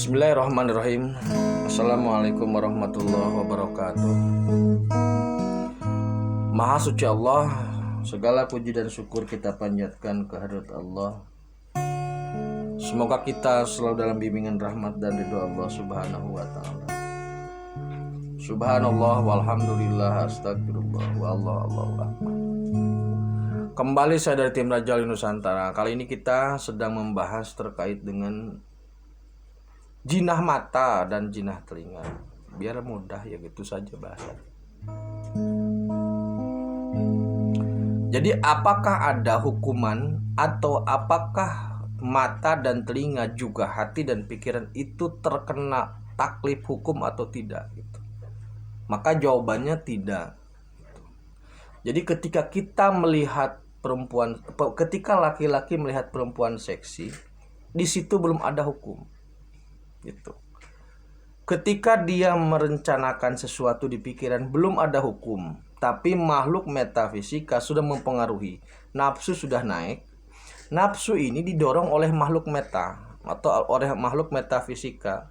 Bismillahirrahmanirrahim. Assalamualaikum warahmatullahi wabarakatuh. Maha suci Allah, segala puji dan syukur kita panjatkan kehadirat Allah. Semoga kita selalu dalam bimbingan rahmat dan ridho Allah subhanahu wa ta'ala. Subhanallah walhamdulillah astagfirullah wa Allah Allahu akbar. Kembali saya dari tim Rajali Nusantara. Kali ini kita sedang membahas terkait dengan jinah mata dan jinah telinga. Biar mudah ya, gitu saja bahasa. Jadi apakah ada hukuman atau apakah mata dan telinga juga hati dan pikiran itu terkena taklif hukum atau tidak gitu. Maka jawabannya tidak. Jadi ketika kita melihat perempuan, ketika laki-laki melihat perempuan seksi, di situ belum ada hukum. Gitu. Ketika dia merencanakan sesuatu di pikiran belum ada hukum, tapi makhluk metafisika sudah mempengaruhi, nafsu sudah naik. Nafsu ini didorong oleh makhluk meta atau oleh makhluk metafisika.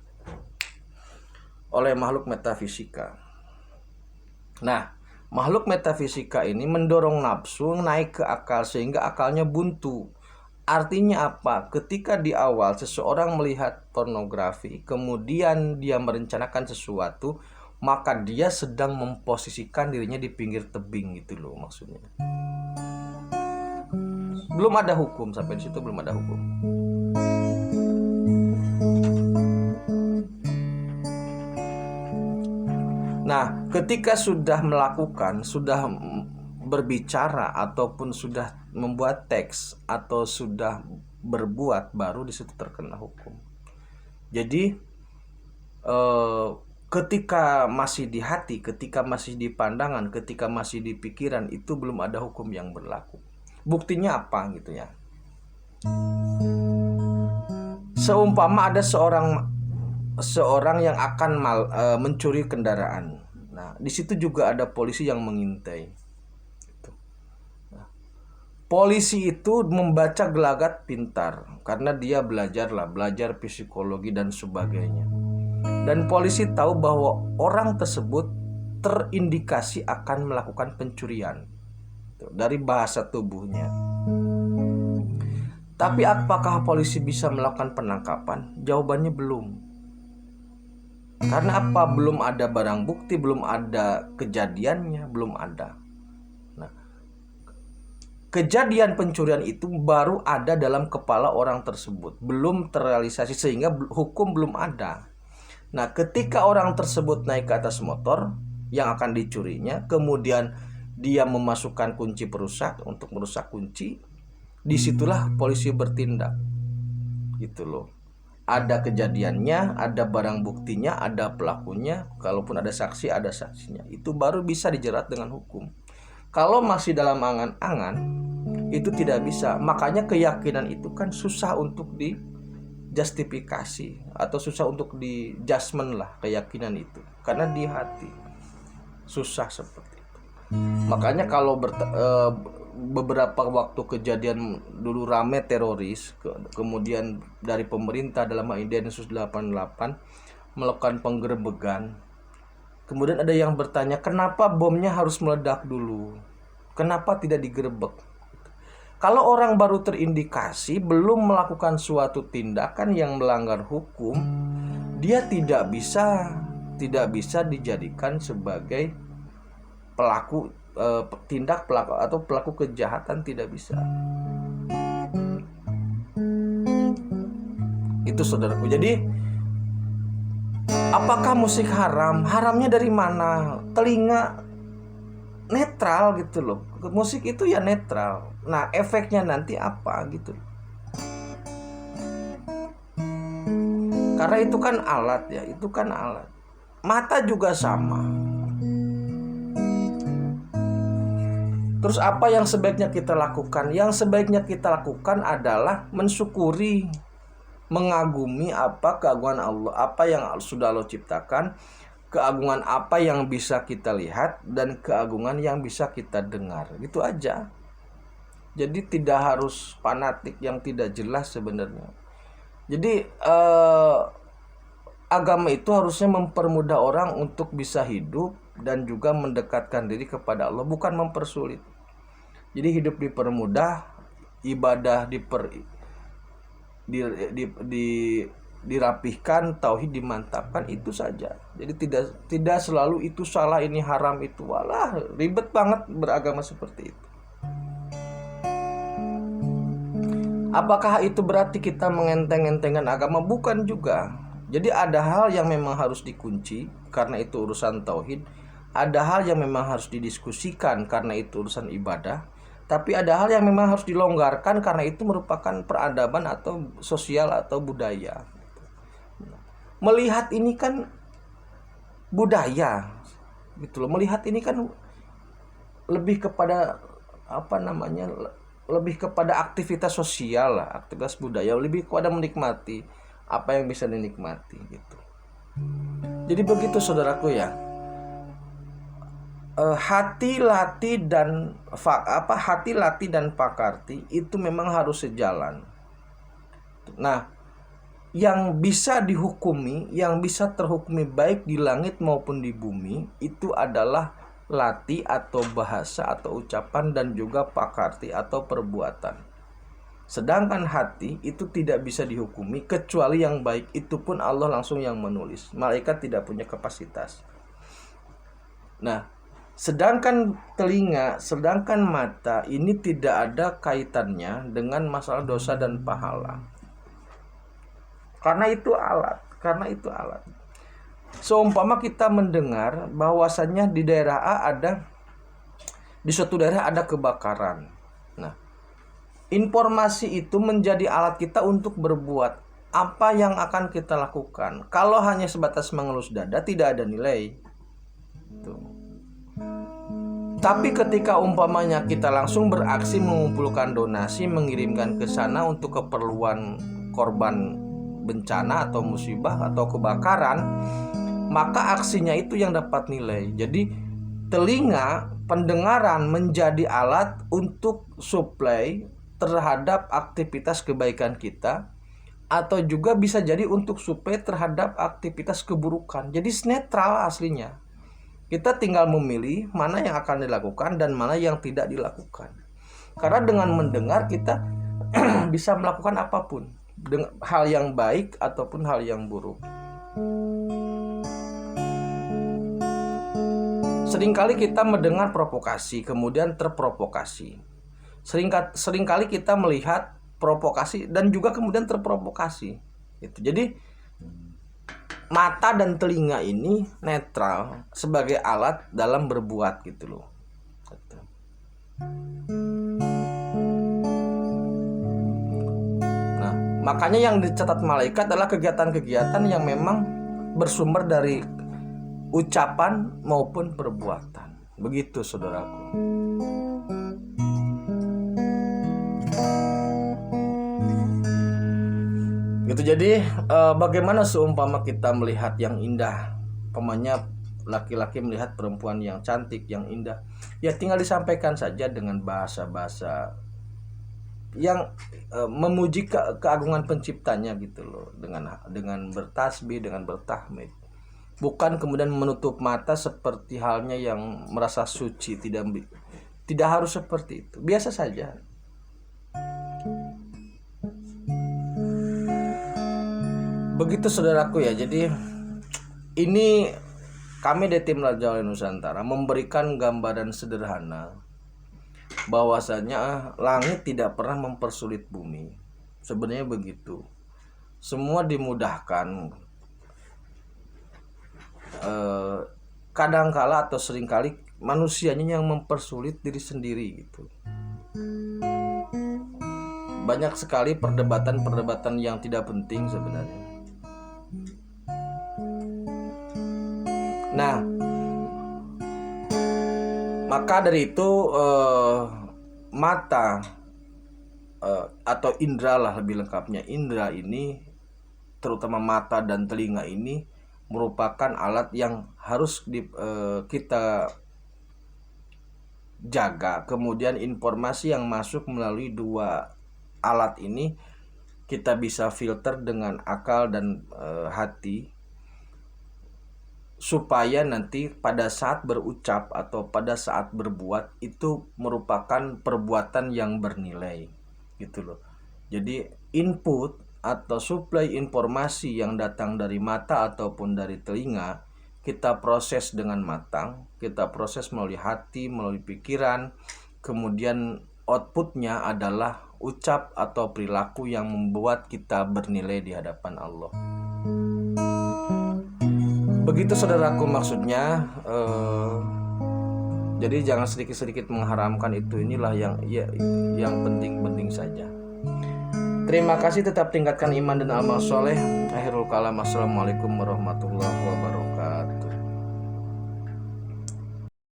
Nah, makhluk metafisika ini mendorong nafsu naik ke akal sehingga akalnya buntu. Artinya apa? Ketika di awal seseorang melihat pornografi, kemudian dia merencanakan sesuatu, maka dia sedang memposisikan dirinya di pinggir tebing gitu loh maksudnya. Belum ada hukum, sampai di situ belum ada hukum. Nah, ketika sudah melakukan, sudah berbicara ataupun sudah membuat teks atau sudah berbuat, baru di situ terkena hukum. Jadi ketika masih di hati, ketika masih di pandangan, ketika masih di pikiran, itu belum ada hukum yang berlaku. Buktinya apa gitu ya? Seumpama ada seorang yang akan mencuri kendaraan. Nah, di situ juga ada polisi yang mengintai. Polisi itu membaca gelagat pintar karena dia belajar psikologi dan sebagainya. Dan polisi tahu bahwa orang tersebut terindikasi akan melakukan pencurian dari bahasa tubuhnya. Tapi apakah polisi bisa melakukan penangkapan? Jawabannya belum. Karena apa? Belum ada barang bukti, belum ada kejadiannya, belum ada. Kejadian pencurian itu baru ada dalam kepala orang tersebut, belum terrealisasi sehingga hukum belum ada. Nah, ketika orang tersebut naik ke atas motor yang akan dicurinya, kemudian dia memasukkan kunci perusak untuk merusak kunci, disitulah polisi bertindak. Gitu loh. Ada kejadiannya, ada barang buktinya, ada pelakunya, kalaupun ada saksi, ada saksinya. Itu baru bisa dijerat dengan hukum. Kalau masih dalam angan-angan, itu tidak bisa. Makanya keyakinan itu kan susah untuk dijustifikasi atau susah untuk di-judgment lah, keyakinan itu. Karena di hati susah seperti itu. Makanya kalau beberapa waktu kejadian dulu rame teroris, kemudian dari pemerintah dalam hal ini Densus 88 melakukan penggerebekan. Kemudian ada yang bertanya, kenapa bomnya harus meledak dulu? Kenapa tidak digerebek? Kalau orang baru terindikasi, belum melakukan suatu tindakan yang melanggar hukum, dia tidak bisa dijadikan sebagai pelaku pelaku atau pelaku kejahatan, tidak bisa. Itu saudaraku. Jadi apakah musik haram? Haramnya dari mana? Telinga netral gitu loh. Musik itu ya netral. Nah, efeknya nanti apa gitu. Karena itu kan alat ya, itu kan alat. Mata juga sama. Terus apa yang sebaiknya kita lakukan? Yang sebaiknya kita lakukan adalah mensyukuri, mengagumi apa keagungan Allah, apa yang sudah Allah ciptakan, keagungan apa yang bisa kita lihat, dan keagungan yang bisa kita dengar. Itu aja. Jadi tidak harus fanatik yang tidak jelas sebenarnya. Jadi agama itu harusnya mempermudah orang untuk bisa hidup dan juga mendekatkan diri kepada Allah, bukan mempersulit. Jadi hidup dipermudah, ibadah dirapihkan, tauhid dimantapkan, itu saja. Jadi tidak selalu itu salah, ini haram, itu walah ribet banget beragama seperti itu. Apakah itu berarti kita mengenteng-entengkan agama? Bukan juga. Jadi ada hal yang memang harus dikunci karena itu urusan tauhid, ada hal yang memang harus didiskusikan karena itu urusan ibadah, tapi ada hal yang memang harus dilonggarkan karena itu merupakan peradaban atau sosial atau budaya. Melihat ini kan budaya gitu loh. Melihat ini kan lebih kepada lebih kepada aktivitas sosial lah, aktivitas budaya, lebih kepada menikmati apa yang bisa dinikmati gitu. Jadi begitu saudaraku ya. Hati latih dan pakarti itu memang harus sejalan. Nah, yang bisa dihukumi, yang bisa terhukumi baik di langit maupun di bumi itu adalah lati atau bahasa atau ucapan dan juga pakarti atau perbuatan. Sedangkan hati itu tidak bisa dihukumi kecuali yang baik, itu pun Allah langsung yang menulis. Malaikat tidak punya kapasitas. Nah, sedangkan telinga, sedangkan mata ini tidak ada kaitannya dengan masalah dosa dan pahala. Karena itu alat. Seumpama kita mendengar bahwasannya di daerah A di suatu daerah ada kebakaran. Nah, informasi itu menjadi alat kita untuk berbuat apa yang akan kita lakukan. Kalau hanya sebatas mengelus dada tidak ada nilai. Tuh. Tapi ketika umpamanya kita langsung beraksi mengumpulkan donasi, mengirimkan ke sana untuk keperluan korban bencana atau musibah atau kebakaran, maka aksinya itu yang dapat nilai. Jadi telinga, pendengaran menjadi alat untuk supply terhadap aktivitas kebaikan kita, atau juga bisa jadi untuk supply terhadap aktivitas keburukan. Jadi netral aslinya. Kita tinggal memilih mana yang akan dilakukan dan mana yang tidak dilakukan. Karena dengan mendengar kita bisa melakukan apapun, hal yang baik ataupun hal yang buruk. Seringkali kita mendengar provokasi, kemudian terprovokasi. Seringkali kita melihat provokasi dan juga kemudian terprovokasi. Jadi mata dan telinga ini netral sebagai alat dalam berbuat gitu loh. Nah, makanya yang dicatat malaikat adalah kegiatan-kegiatan yang memang bersumber dari ucapan maupun perbuatan. Begitu saudaraku. Gitu. Jadi bagaimana seumpama kita melihat yang indah, umpamanya laki-laki melihat perempuan yang cantik, yang indah, ya tinggal disampaikan saja dengan bahasa-bahasa yang memuji keagungan penciptanya gitu loh, dengan bertasbih, dengan bertahmid. Bukan kemudian menutup mata seperti halnya yang merasa suci, tidak harus seperti itu. Biasa saja. Begitu saudaraku ya. Jadi ini kami di tim Raja Wali Nusantara memberikan gambaran sederhana bahwasanya langit tidak pernah mempersulit bumi. Sebenarnya begitu. Semua dimudahkan. Kadangkala atau seringkali manusianya yang mempersulit diri sendiri gitu. Banyak sekali perdebatan-perdebatan yang tidak penting sebenarnya. Nah, maka dari itu mata atau indera lah lebih lengkapnya, indera ini terutama mata dan telinga ini merupakan alat yang harus kita jaga. Kemudian informasi yang masuk melalui dua alat ini kita bisa filter dengan akal dan hati. supaya nanti pada saat berucap atau pada saat berbuat itu merupakan perbuatan yang bernilai gitu loh. Jadi input atau suplai informasi yang datang dari mata ataupun dari telinga kita proses dengan matang, kita proses melalui hati, melalui pikiran, kemudian outputnya adalah ucap atau perilaku yang membuat kita bernilai di hadapan Allah. Begitu saudaraku maksudnya. Jadi jangan sedikit-sedikit mengharamkan itu, inilah yang penting-penting saja. Terima kasih, tetap tingkatkan iman dan amal soleh. Akhirul kalam, assalamualaikum warahmatullahi wabarakatuh.